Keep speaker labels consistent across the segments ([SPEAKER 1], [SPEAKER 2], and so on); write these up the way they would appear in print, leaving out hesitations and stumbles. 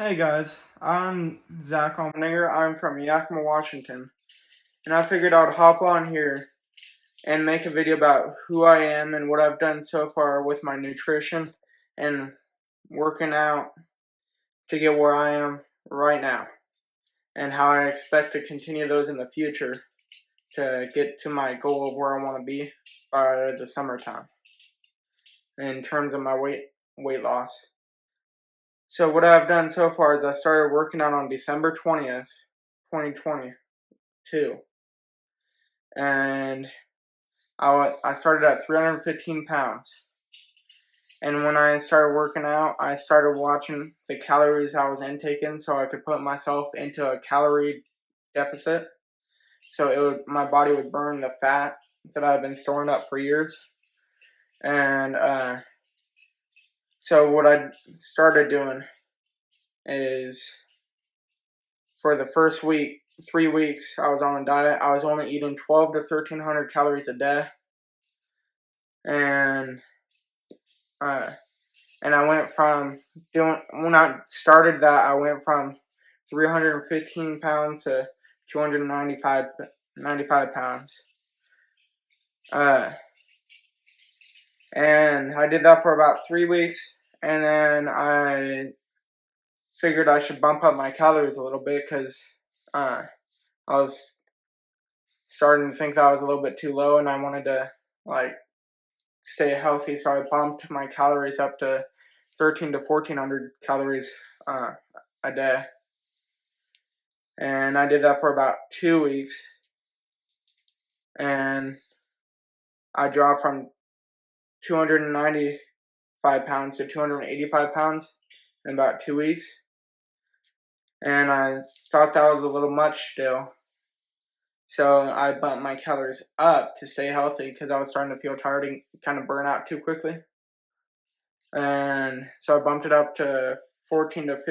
[SPEAKER 1] Hey guys, I'm Zach Almeninger. I'm from Yakima, Washington, and I figured I'd hop on here and make a video about who I am and what I've done so far with my nutrition and working out to get where I am right now, and how I expect to continue those in the future to get to my goal of where I want to be by the summertime in terms of my weight loss. So what I've done so far is I started working out on December 20th, 2022, and I started at 315 pounds. And when I started working out, I started watching the calories I was intaking so I could put myself into a calorie deficit. So my body would burn the fat that I've been storing up for years. And so what I started doing is, for the first week, 3 weeks, I was on a diet. I was only eating 12 to 1,300 calories a day. And I went from when I started that, I went from 315 pounds to 295 pounds. And I did that for about 3 weeks, and then I figured I should bump up my calories a little bit because I was starting to think that I was a little bit too low, and I wanted to stay healthy, so I bumped my calories up to 13 to 1,400 calories a day. And I did that for about 2 weeks, and I dropped from 295 pounds to 285 pounds in about 2 weeks. And I thought that was a little much still, so I bumped my calories up to stay healthy because I was starting to feel tired and kind of burn out too quickly. And so I bumped it up to 15 to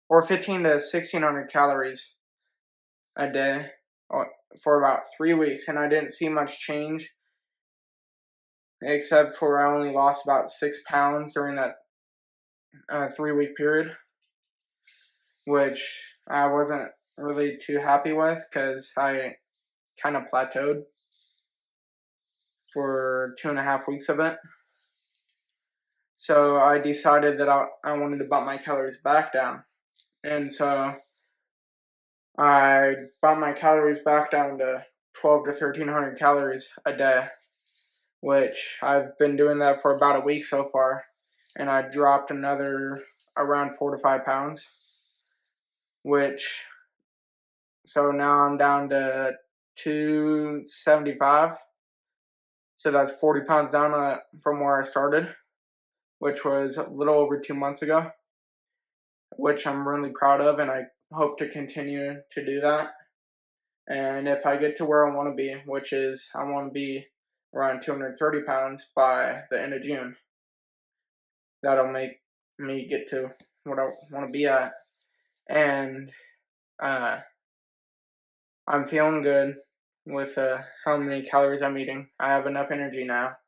[SPEAKER 1] 1,600 calories a day for about 3 weeks, and I didn't see much change, except for I only lost about 6 pounds during that 3-week period, which I wasn't really too happy with because I kind of plateaued for 2.5 weeks of it. So I decided that I wanted to bump my calories back down, and so I bumped my calories back down to 12 to 1,300 calories a day, which I've been doing that for about a week so far, and I dropped another around 4 to 5 pounds, so now I'm down to 275, so that's 40 pounds down from where I started, which was a little over 2 months ago, which I'm really proud of, and I hope to continue to do that. And if I get to where I want to be, which is I want to be around 230 pounds by the end of June, that'll make me get to what I want to be at. And I'm feeling good with how many calories I'm eating. I have enough energy now,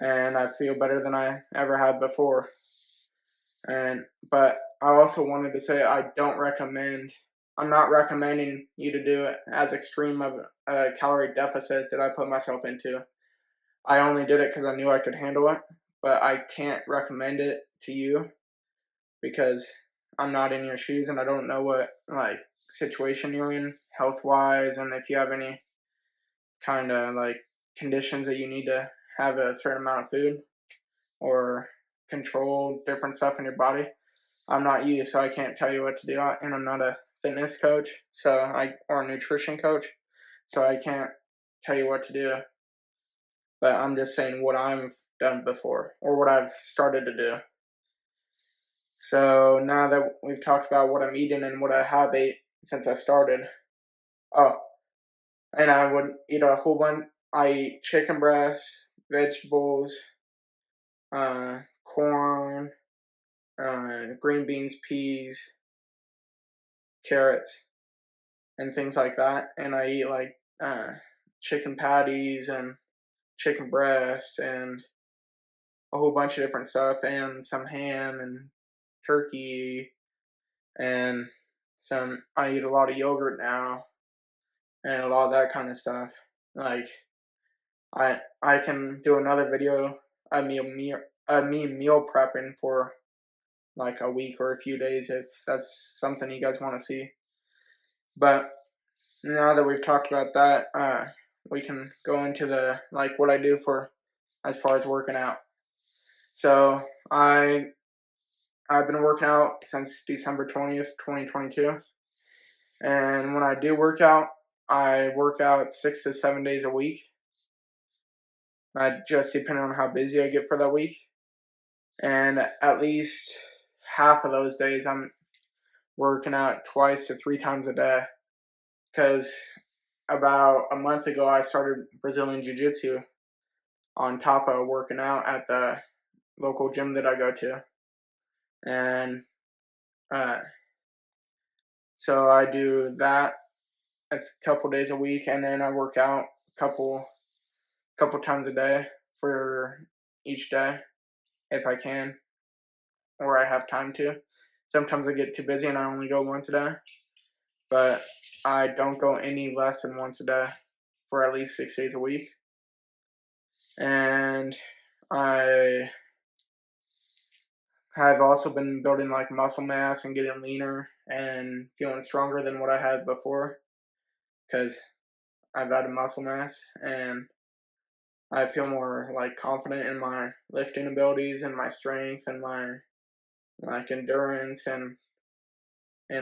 [SPEAKER 1] and I feel better than I ever had before. But I also wanted to say I'm not recommending you to do it as extreme of a calorie deficit that I put myself into. I only did it because I knew I could handle it, but I can't recommend it to you because I'm not in your shoes and I don't know what situation you're in health-wise, and if you have any kind of conditions that you need to have a certain amount of food or control different stuff in your body. I'm not you, so I can't tell you what to do, and I'm not a fitness coach, or a nutrition coach, so I can't tell you what to do. But I'm just saying what I've done before, or what I've started to do. So now that we've talked about what I'm eating and what I have ate since I started, and I would eat a whole bunch. I eat chicken breast, vegetables, corn, green beans, peas, carrots, and things like that. And I eat chicken patties and chicken breast and a whole bunch of different stuff and some ham and turkey and I eat a lot of yogurt now and a lot of that kind of stuff. Like I can do another video of me meal prepping for like a week or a few days if that's something you guys want to see. But now that we've talked about that, we can go into the like what I do for as far as working out. So I've been working out since December 20th, 2022. And when I do work out, I work out 6 to 7 days a week. Just depending on how busy I get for that week. And at least half of those days I'm working out 2 to 3 times a day. Because about a month ago I started Brazilian Jiu-Jitsu on top of working out at the local gym that I go to. And so I do that a couple days a week, and then I work out a couple times a day for each day if I can or I have time to. Sometimes I get too busy and I only go once a day, but I don't go any less than once a day for at least 6 days a week. And I have also been building like muscle mass and getting leaner and feeling stronger than what I had before because I've added muscle mass and I feel more like confident in my lifting abilities and my strength and my like endurance and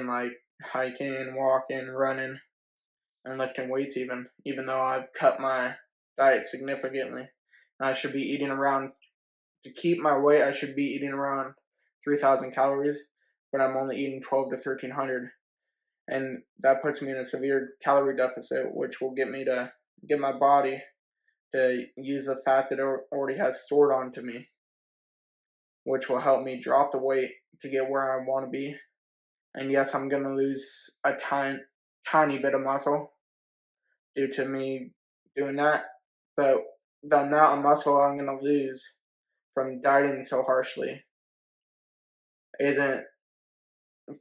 [SPEAKER 1] like hiking, walking, running, and lifting weights even though I've cut my diet significantly. I should be eating around, to keep my weight, I should be eating around 3,000 calories, but I'm only eating 12 to 1,300. And that puts me in a severe calorie deficit, which will get my body to use the fat that it already has stored onto me, which will help me drop the weight to get where I want to be. And yes, I'm going to lose a tiny bit of muscle due to me doing that, but the amount of muscle I'm going to lose from dieting so harshly isn't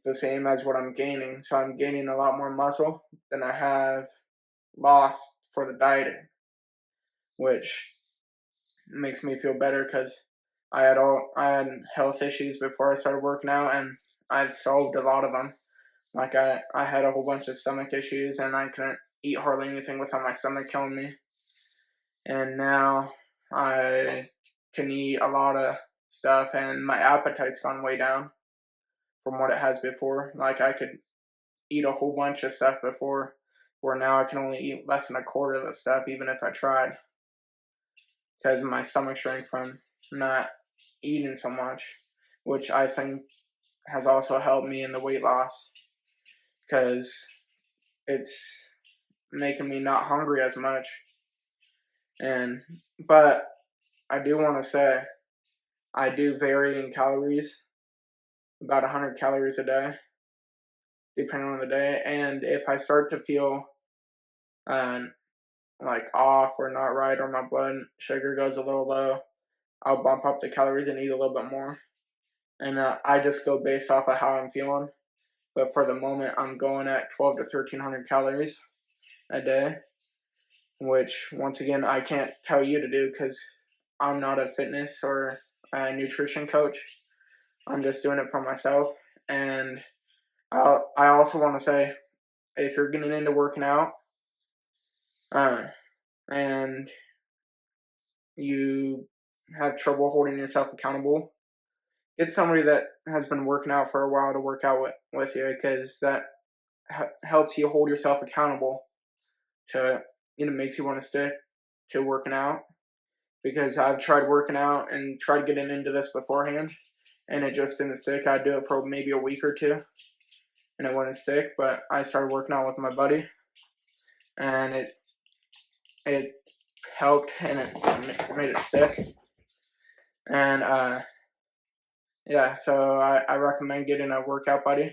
[SPEAKER 1] the same as what I'm gaining. So I'm gaining a lot more muscle than I have lost for the dieting, which makes me feel better because I had health issues before I started working out, and I've solved a lot of them. Like I had a whole bunch of stomach issues, and I couldn't eat hardly anything without my stomach killing me. And now I can eat a lot of stuff, and my appetite's gone way down from what it has before. Like I could eat a whole bunch of stuff before, where now I can only eat less than a quarter of the stuff, even if I tried, because my stomach shrank from not eating so much, which I think has also helped me in the weight loss, because it's making me not hungry as much. But I do want to say I do vary in calories, about 100 calories a day, depending on the day. And if I start to feel like off or not right, or my blood sugar goes a little low, I'll bump up the calories and eat a little bit more. And I just go based off of how I'm feeling. But for the moment, I'm going at 12 to 1,300 calories a day, which once again, I can't tell you to do because I'm not a fitness or a nutrition coach. I'm just doing it for myself. And I also want to say, if you're getting into working out and you have trouble holding yourself accountable, get somebody that has been working out for a while to work out with you, because that helps you hold yourself accountable to, makes you want to stick to working out. Because I've tried working out and tried getting into this beforehand, and it just didn't stick. I'd do it for maybe a week or two, and it wouldn't stick. But I started working out with my buddy, and it helped, and it made it stick. And yeah, so I recommend getting a workout buddy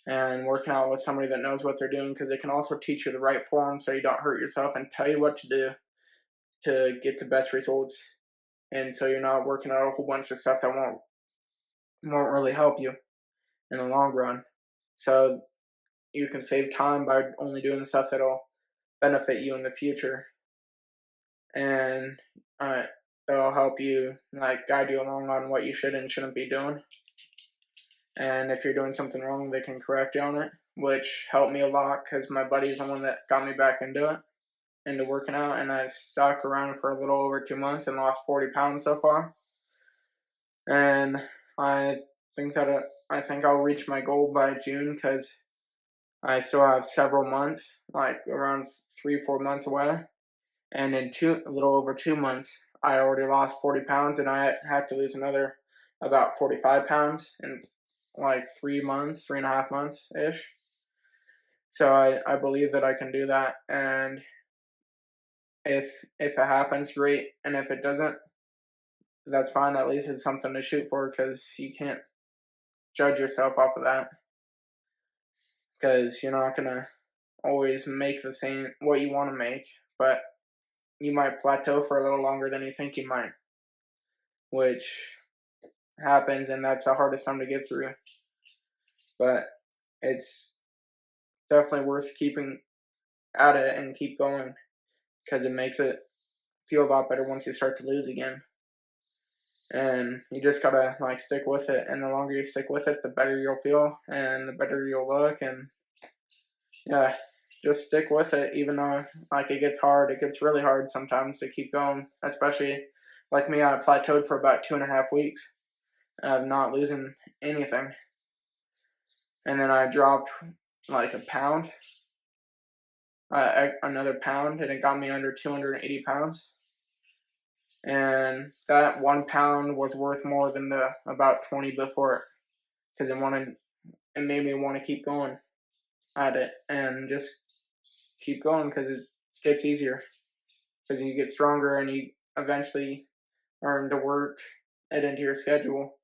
[SPEAKER 1] and working out with somebody that knows what they're doing, because they can also teach you the right form so you don't hurt yourself and tell you what to do to get the best results. and so you're not working out a whole bunch of stuff that won't really help you in the long run. So you can save time by only doing the stuff that'll benefit you in the future, and uh, that'll help you, like, guide you along on what you should and shouldn't be doing. And if you're doing something wrong, they can correct you on it, which helped me a lot because my buddy's the one that got me back into working out, and I stuck around for a little over 2 months and lost 40 pounds so far. And I I think I'll reach my goal by June because I still have several months, like around 3 4 months away. And in a little over 2 months, I already lost 40 pounds, and I have to lose another about 45 pounds in like 3 months, 3.5 months ish. So I believe that I can do that, and if it happens, great, and if it doesn't, that's fine. At least it's something to shoot for because you can't judge yourself off of that because you're not gonna always make the same what you want to make, but you might plateau for a little longer than you think you might, which happens, and that's the hardest time to get through. But it's definitely worth keeping at it and keep going because it makes it feel a lot better once you start to lose again. And you just gotta like stick with it, and the longer you stick with it, the better you'll feel and the better you'll look. And yeah, just stick with it, even though like it gets hard. It gets really hard sometimes to keep going, especially like me. I plateaued for about 2.5 weeks of not losing anything, and then I dropped like a pound, another pound, and it got me under 280 pounds. And that 1 pound was worth more than the about 20 before it, because it made me want to keep going at it and just keep going because it gets easier because you get stronger and you eventually learn to work it into your schedule.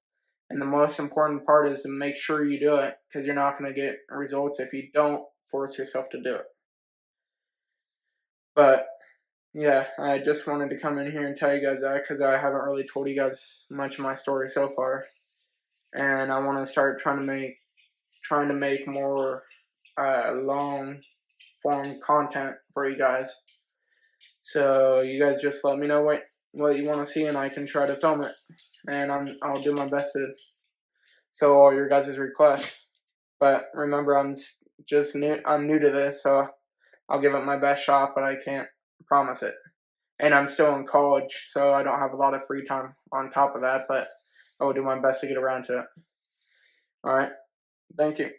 [SPEAKER 1] And the most important part is to make sure you do it because you're not going to get results if you don't force yourself to do it. But yeah, I just wanted to come in here and tell you guys that because I haven't really told you guys much of my story so far, and I want to start trying to make more long form content for you guys. So you guys just let me know what you want to see, and I can try to film it, and I'll do my best to fill all your guys' requests. But remember, I'm new to this, so I'll give it my best shot, but I can't promise it. And I'm still in college, so I don't have a lot of free time on top of that, but I will do my best to get around to it. All right. Thank you.